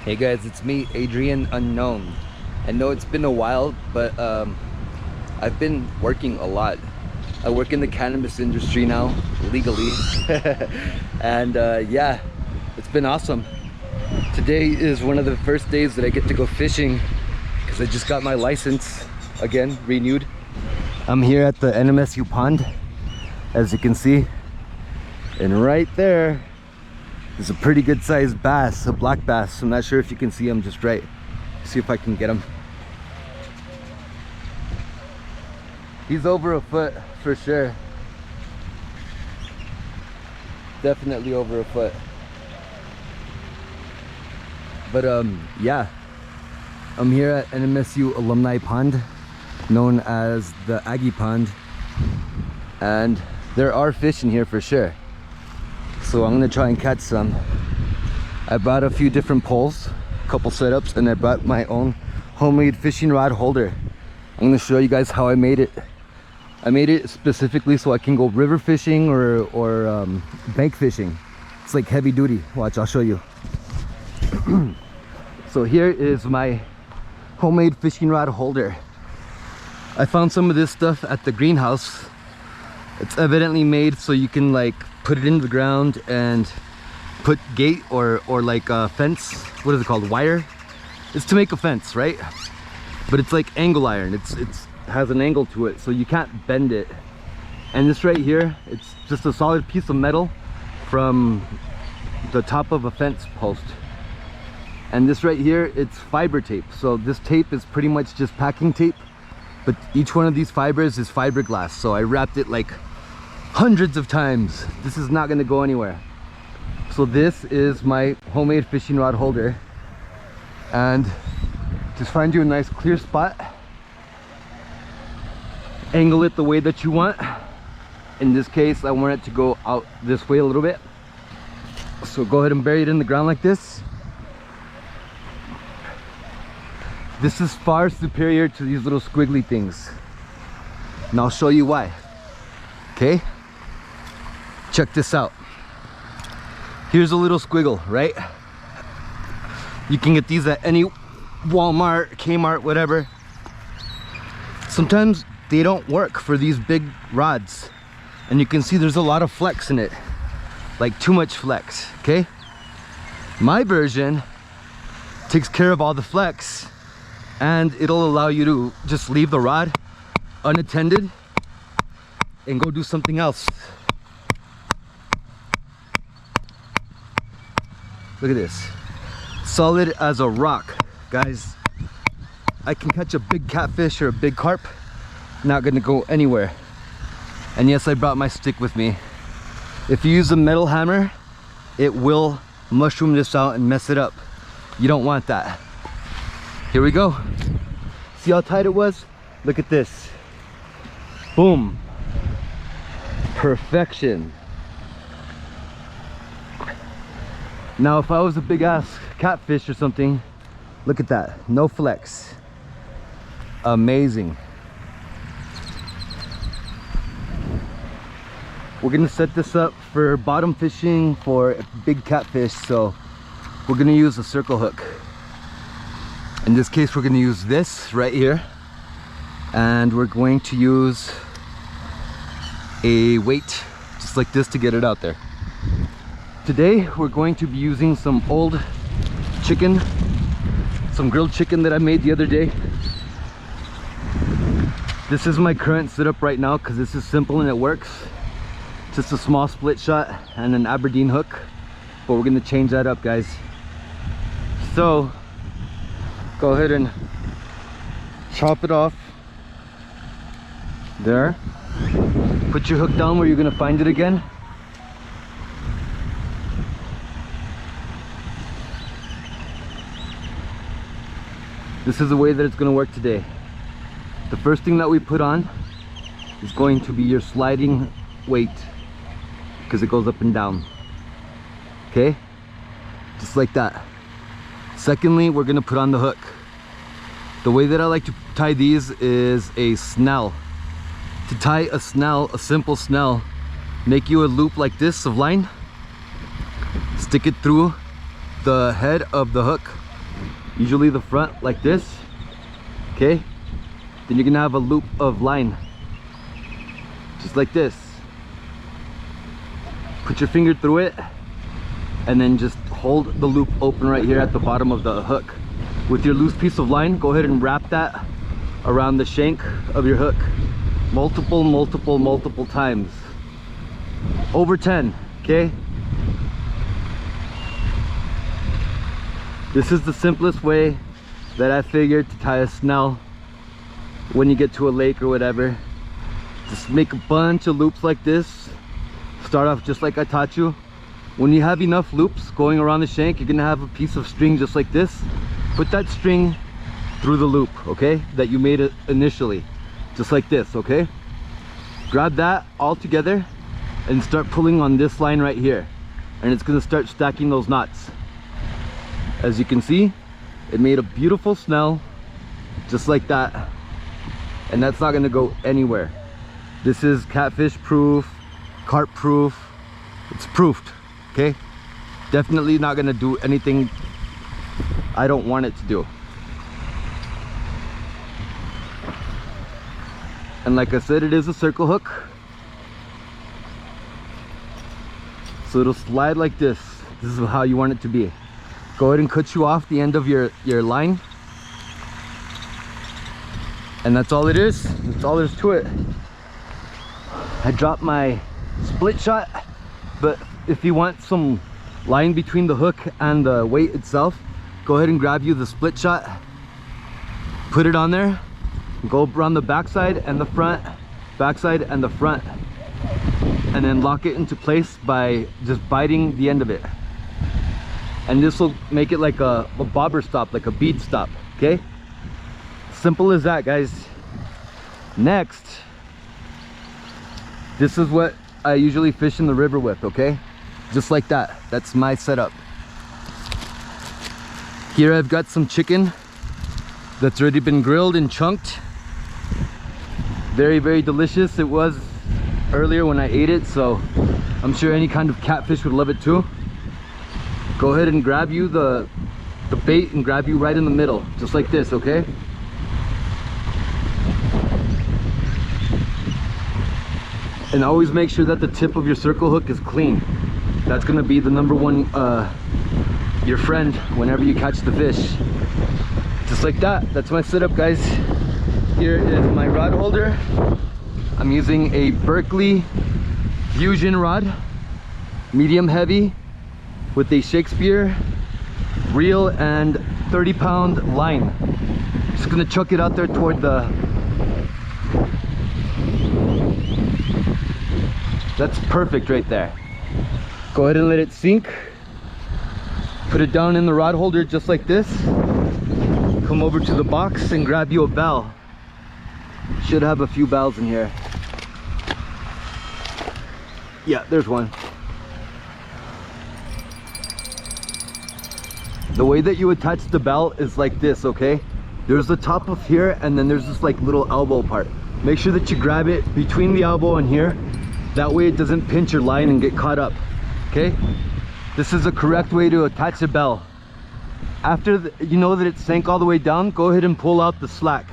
Hey guys, it's me, AdrianUnknown. I know it's been a while, but I've been working a lot. I work in the cannabis industry now, legally. And yeah, it's been awesome. Today is one of the first days that I get to go fishing because I just got my license again, renewed. I'm here at the NMSU pond, as you can see. And right there, there's a pretty good sized bass, a black bass. I'm not sure if you can see him just right. See if I can get him. He's over a foot for sure. Definitely over a foot. But yeah, I'm here at NMSU Alumni Pond, known as the Aggie Pond. And there are fish in here for sure. So I'm gonna try and catch some. I brought a few different poles, a couple setups, and I brought my own homemade fishing rod holder. I'm gonna show you guys how I made it. I made it specifically so I can go river fishing or bank fishing. It's like heavy duty. Watch, I'll show you. So here is my homemade fishing rod holder. I found some of this stuff at the greenhouse. It's evidently made so you can like put it in the ground and put gate or like a fence. What is it called? Wire? It's to make a fence, right? But it's like angle iron. It's has an angle to it, so you can't bend it. And this right here, it's just a solid piece of metal from the top of a fence post. And this right here, it's fiber tape. So this tape is pretty much just packing tape, but each one of these fibers is fiberglass. So I wrapped it like hundreds of times. This is not going to go anywhere. So this is my homemade fishing rod holder, and just find you a nice clear spot, angle it the way that you want. In this case, I want it to go out this way a little bit, so go ahead and bury it in the ground like this. This is far superior to these little squiggly things, and I'll show you why. Okay, check this out. Here's a little squiggle, right? You can get these at any Walmart, Kmart, whatever. Sometimes they don't work for these big rods, and you can see there's a lot of flex in it, like too much flex. Okay, my version takes care of all the flex, and it'll allow you to just leave the rod unattended and go do something else. Look at this, solid as a rock, guys. I can catch a big catfish or a big carp, not gonna go anywhere. And yes, I brought my stick with me. If you use a metal hammer, it will mushroom this out and mess it up. You don't want that. Here we go. See how tight it was? Look at this. Boom. Perfection. Now if I was a big ass catfish or something, look at that, no flex. Amazing. We're gonna set this up for bottom fishing for big catfish, so we're gonna use a circle hook. In this case, we're gonna use this right here, and we're going to use a weight just like this to get it out there. Today we're going to be using some old chicken, some grilled chicken that I made the other day. This is my current setup right now because this is simple and it works. Just a small split shot and an Aberdeen hook, but we're gonna change that up, guys. So go ahead and chop it off there. Put your hook down where you're gonna find it again. This is the way that it's going to work today. The first thing that we put on is going to be your sliding weight, because it goes up and down. Okay? Just like that. Secondly, we're going to put on the hook. The way that I like to tie these is a snell. To tie a snell, a simple snell, make you a loop like this of line, stick it through the head of the hook, usually the front like this, okay? Then you're gonna have a loop of line, just like this. Put your finger through it, and then just hold the loop open right here at the bottom of the hook. With your loose piece of line, go ahead and wrap that around the shank of your hook. Multiple times. Over 10, okay? This is the simplest way that I figured to tie a snell when you get to a lake or whatever. Just make a bunch of loops like this. Start off just like I taught you. When you have enough loops going around the shank, you're gonna have a piece of string just like this. Put that string through the loop, okay, that you made it initially, just like this, okay? Grab that all together and start pulling on this line right here, and it's gonna start stacking those knots. As you can see, it made a beautiful snell just like that, and that's not gonna go anywhere. This is catfish proof, carp proof. It's proofed, okay? Definitely not gonna do anything I don't want it to do. And like I said, it is a circle hook, so it'll slide like this. This is how you want it to be. Go ahead and cut you off the end of your line, and that's all it is. That's all there's to it. I dropped my split shot, but if you want some line between the hook and the weight itself, go ahead and grab you the split shot, put it on there, go around the backside and the front, backside and the front, and then lock it into place by just biting the end of it. And this will make it like a bobber stop, like a bead stop, okay? Simple as that, guys. Next, this is what I usually fish in the river with, okay? Just like that. That's my setup. Here I've got some chicken that's already been grilled and chunked. Very, very delicious. It was earlier when I ate it, so I'm sure any kind of catfish would love it too. Go ahead and grab you the bait and grab you right in the middle, just like this, okay? And always make sure that the tip of your circle hook is clean. That's gonna be the number one, your friend whenever you catch the fish. Just like that. That's my setup, guys. Here is my rod holder. I'm using a Berkeley Fusion rod, medium heavy, with a Shakespeare reel and 30-pound line. Just gonna chuck it out there toward the... That's perfect right there. Go ahead and let it sink. Put it down in the rod holder just like this. Come over to the box and grab you a bell. Should have a few bells in here. Yeah, there's one. The way that you attach the bell is like this, okay? There's the top of here, and then there's this like little elbow part. Make sure that you grab it between the elbow and here. That way it doesn't pinch your line and get caught up, okay? This is the correct way to attach a bell. After you know that it sank all the way down, go ahead and pull out the slack.